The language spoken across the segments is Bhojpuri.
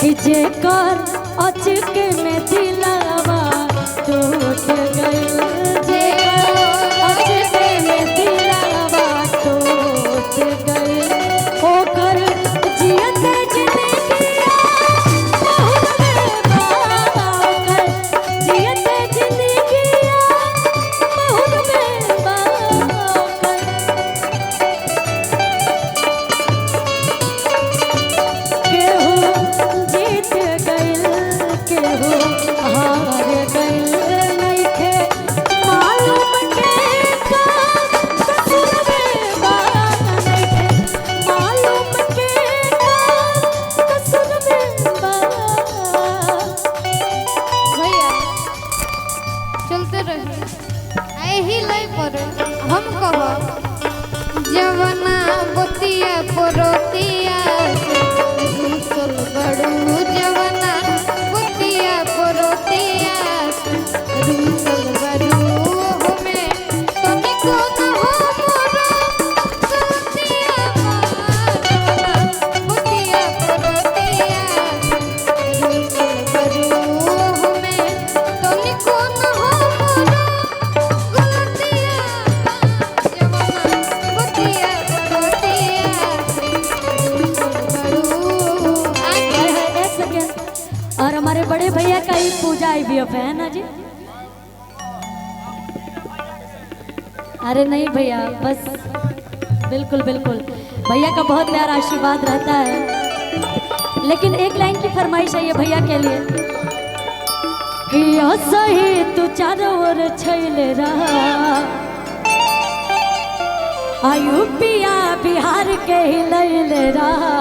कि जेकर अचके में दिलावा टूट गइल, जेकर अचके में दिलावा टूट गइल, ओकर जियते जिंदगिया बहुत बेबा, ओकर जियते जिंदगिया बहुत बेबा, केहू जीत गइल केहू हार गइल, नइखे मालूम केका कसूर बेबा, नइखे मालूम केका कसूर बेबा। भैया चलते रहे यही लय पर हम कह जवना बतिया परोतिया घुसल बड़ू, जवना बतिया परोतिया घुसल बड़ू, हमें तनिको न हो मोरा गलतिया जवना बतिया परोतिया घुसल बड़ू, हमें तनिको न हो मोरा गलतिया जवना बतिया परोतिया घुसल बड़ू। एक सेकेंड, और हमारे बड़े भैया का ही पूजा IVF है ना जी? अरे नहीं भैया, बस बिल्कुल बिल्कुल भैया का बहुत प्यारा आशीर्वाद रहता है। लेकिन एक लाइन की फरमाइश है ये भैया के लिए कि सही तू चारों ओर छैले रहा, यूपिया बिहार के हिलैले रहा,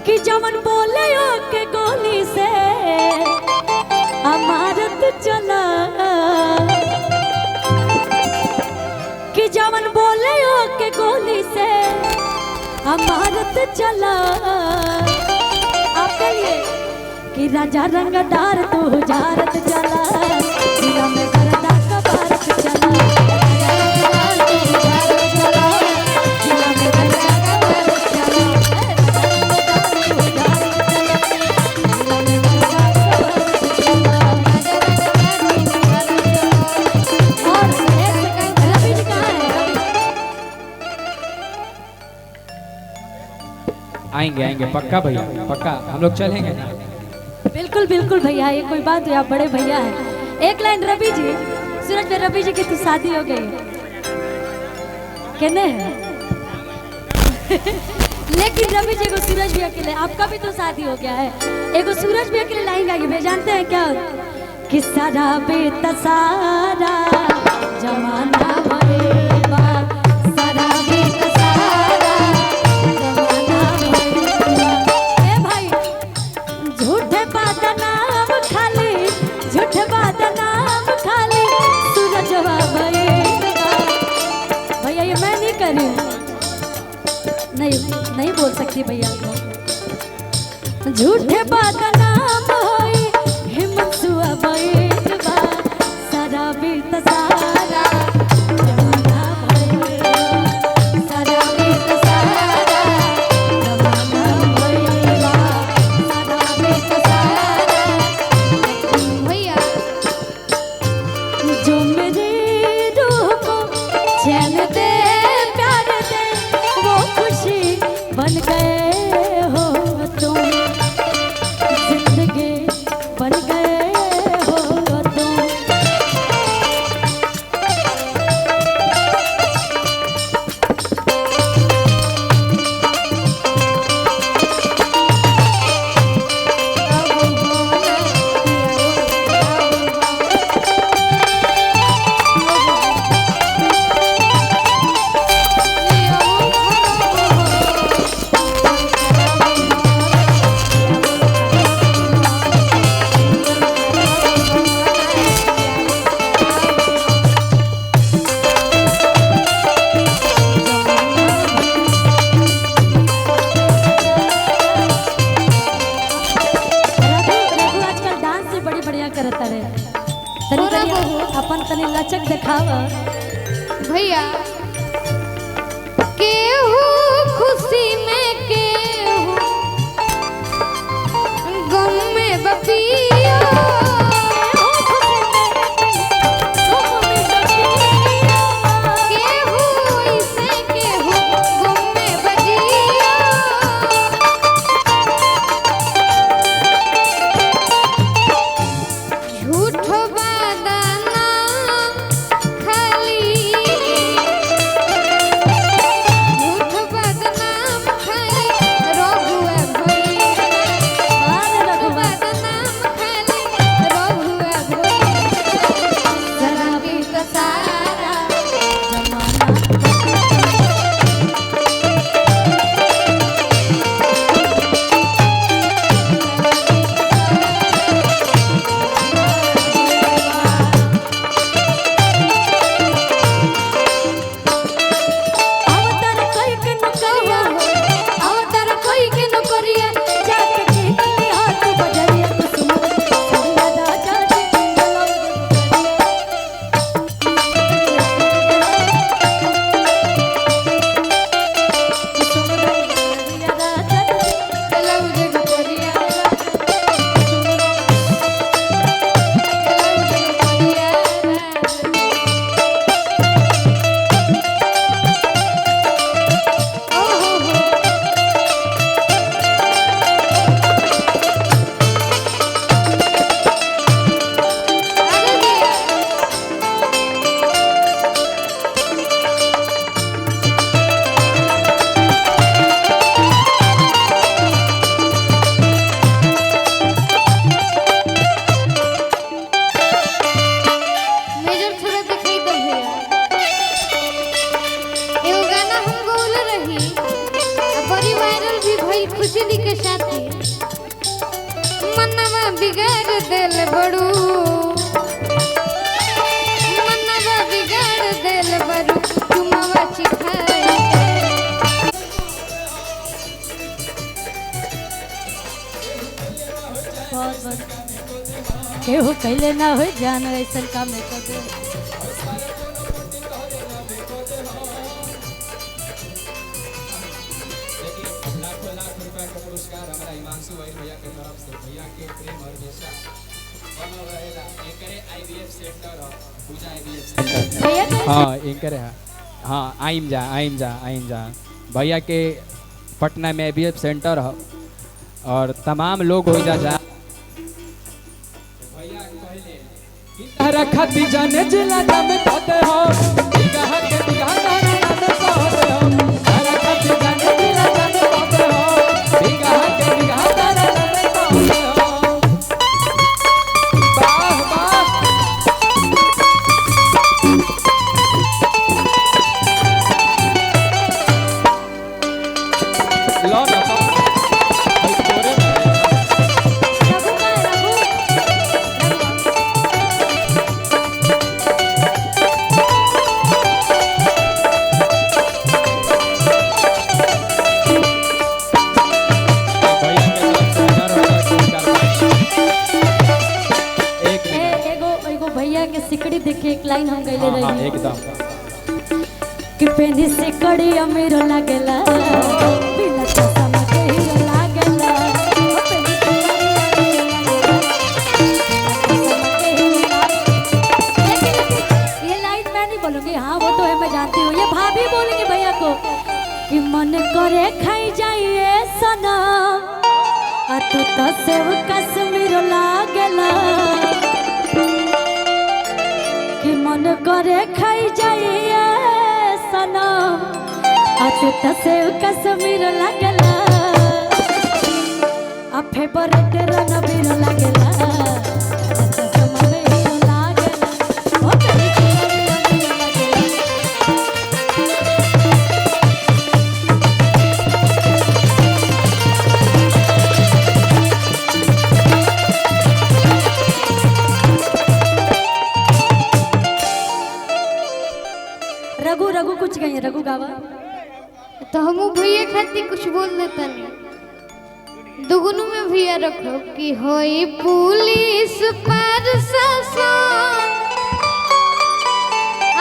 कि जमन बोले के गोली से अमारत चला, कि जमन बोले के गोली से अमारत चला। आपके लिए कि राजा रंगदार तू जारत चला, जिला में करदा का भारत चला, राजा रंगदार तू जारत चला, जिला में करदा का भारत चला, आएंगे आएंगे पक्का भैया, पक्का हम लोग चलेंगे ना। बिल्कुल बिल्कुल भैया, ये कोई बात हुई, आप बड़े भैया हैं। एक लाइन रवि जी, सूरज में रवि जी की तो शादी हो गई कहने लेकिन रवि जी को सूरज भी अकेले, आपका भी तो शादी हो गया है, एगो सूरज भी अकेले लाइन गाएंगे भैया। जानते हैं क्या कि सारा बेतसारा जमाना भरेबा, सारा बेतसारा जमाना भरेबा। ए भाई झूठे बदनाम खाली, झूठे बदनाम खाली सूरजवा भरेबा। भैया ये मैं नहीं कर रही हूँ, नहीं बोल सकती भैया को। झूठे बदनाम होई हिम्मत सुआ बैठबा, सारा बीत सारा जमाना भइलबा, सारा बीत सारा जमाना भइलबा, सारा बीत सारा। भैया जो मेरी रूह को चैन दे प्यार दे, वो खुशी बन गए हो तुम, जिंदगी बन गए हो तुम। अपन तनी लचक दिखावा भैया। केहू खुशी में केहू भइल खुशनी के साथी मनवा बिगाड़ देल बड़ू मनवा बिगाड़ देल बड़ू चुमावा चिखाई बहुत बहुत केहू कैले ना हो जान ऐसा काम नहीं कर दे। पुरस्कार हमारा हिमांशु भैया के तरफ से भैया के प्रेम और हमेशा बनल रहेला। एकरे आईवीएफ सेंटर और पूजा आईवीएफ सेंटर भैया हां एकरे हां आइम जा भैया के पटना में आईवीएफ सेंटर है और तमाम लोग हो जा भैया कहले तारा खाती जाने जिला दम कहते हो बिगह के बिगह नाम कहते हो तारा खाती जाने जिला दम कहते हो बिगह के बिगह नाम कहते हो वाह वाह लो ना भाई तोरे में रघु का रघु एगो भैया के सिकड़ी देखे एक लाइन हम गईले रही एकदम कि पेनी सिकड़ी अमीर लागेला बिना चश्मा के हीरो लागेला ओ पेनी सिकड़ी अमीर लागेला लेकिन ये लाइन मैं नहीं बोलूंगी। हाँ वो तो है, मैं जानती हूँ। ये भाभी बोलेंगे भैया को कि मन करे खाई जाइए सनम आ तू तो सेव कश्मीर लागेला कि मन करे खाई जाइए सनम आ तू तो सेव कश्मीर लागेला आ फेवरेट रणबीर लागेला चश्मा में हीरो लागेला ओ कहीं रणबीर लागेला। रघु रघु कुछ कहिए, रघु गावा। तो हम भैया खातिर कुछ बोल देता नहीं दुगुनु में भैया रखो कि होई पुलिस प्रशासन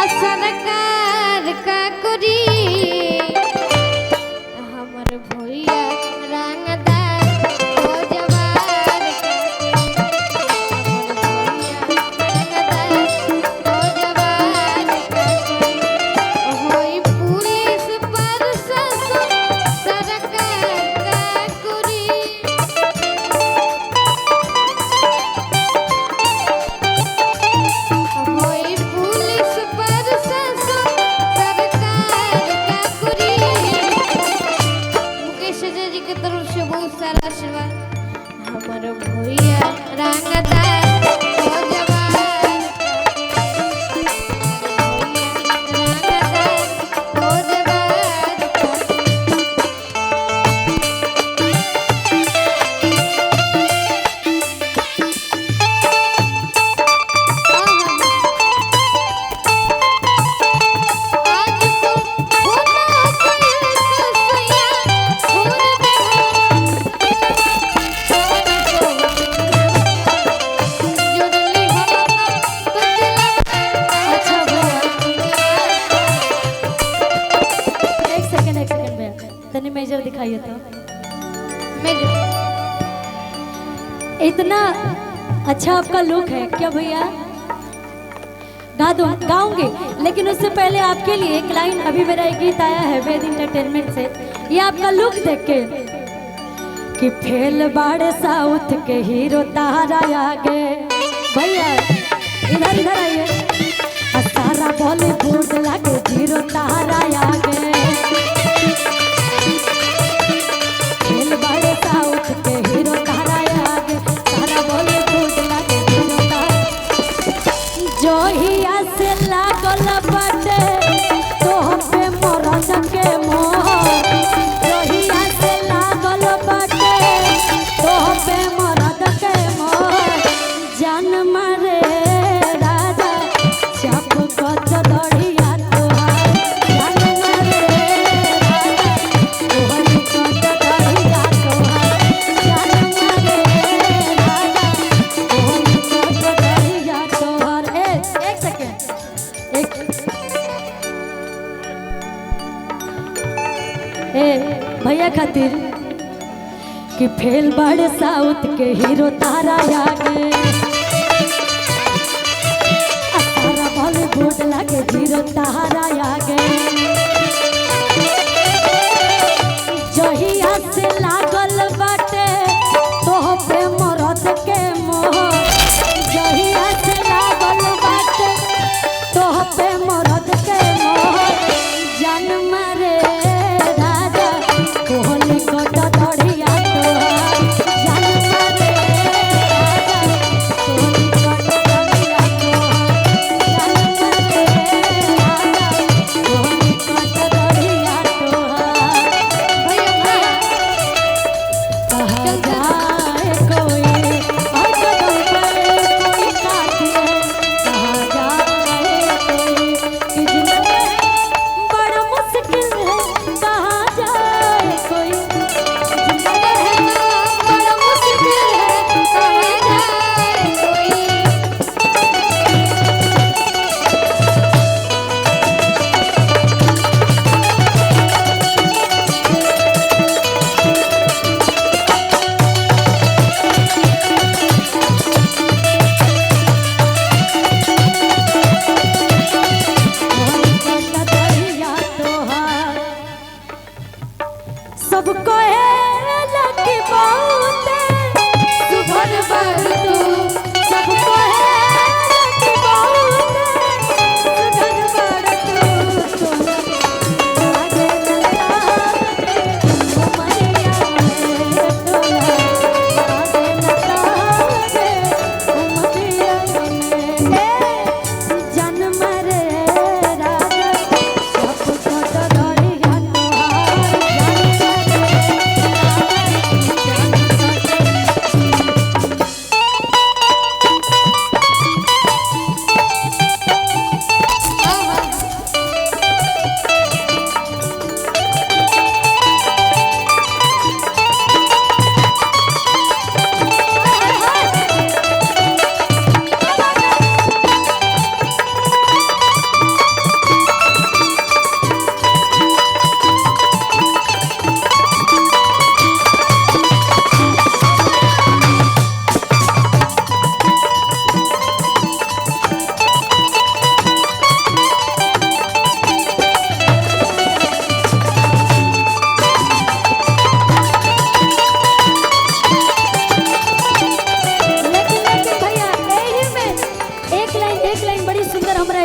आ सरकार का करी हमर भैया रंगदार हो जवार का करी हमर भैया रंगदार हो जवार का करी होई पुलिस प्रशासन सरकार का करी होई पुलिस प्रशासन सरकार का करी मुकेश जी के तरफ से बहुत सारा आशीर्वाद हमर भैया रंगदार हो जवान रंगदार हो जवान आज को होना कोई सैया होने जुड़ली हम अच्छा एक सेकंड भैया तनी मेजर दिखाइए तो। मेरे इतना अच्छा आपका लुक है क्या भैया? गा दो, गाऊंगी, लेकिन उससे पहले आपके लिए एक लाइन, अभी मेरा एक गीत आया है वेद इंटरटेनमेंट से, ये आपका लुक देख के कि फेल बाड़े साउथ के हीरो तारा आगे भैया इधर इधर आइए आ सारा बॉलीवुड लागे हीरो तारा आगे फेल बाड़े साउथ के हीरो तारा आगे सारा बॉलीवुड लागे हीरो तारा जोहिया से लागल बाटे तो हम पे मरद के मोह जोहिया से लागल खातिर कि फेल बड़े साउथ के हीरो तारा आगे सारा बॉलीवुड लगे जीरो तारा आगे जहिया से लागल बाटे तोह पे मरद के मोह जहिया से लागल बाटे तोह पे मरद के मोह जान मारे राजा कोहली कोट दढ़िया तोहार जान मारे राजा कोहली कोट दढ़िया तोहार जान मारे राजा कोहली कोट दढ़िया तोहार भैया कहा जाए कोई और कदम पर कोई कातिल कहा जाए कोई कि जिंदगी बड़ा मुश्किल है कहा जाए कोई जिंदगी बड़ा मुश्किल है कहा जाए कोई सबको लकी बात सुभर बर तू सबको लकी बात सुभर बर तू आगे लगा उमरिया में तोला आगे लगा उमरिया में जन मरे राजा सबको तो दौड़िया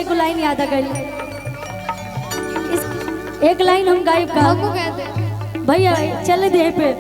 एगो लाइन याद आ गई एक लाइन हम गायब का हमको कहते भैया चल दे पे